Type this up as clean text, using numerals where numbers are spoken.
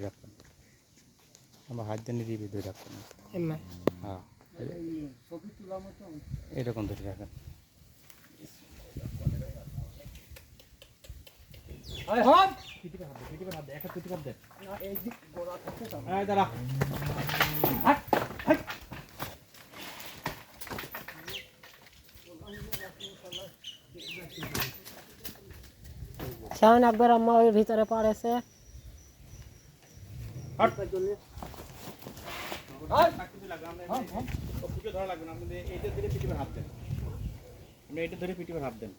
রাখবেন, আমার হাত দিয়ে নিয়ে ধরে রাখবেন। হ্যাঁ, এরকম ধরে রাখেন। শাওন আব্বার আম্মা ওই ভিতরে পড়েছে। ধরা লাগবে না, আপনি এইটা ধরে পিঠে হাত দেন, আপনি এইটা ধরে পিঠে হাত দেন।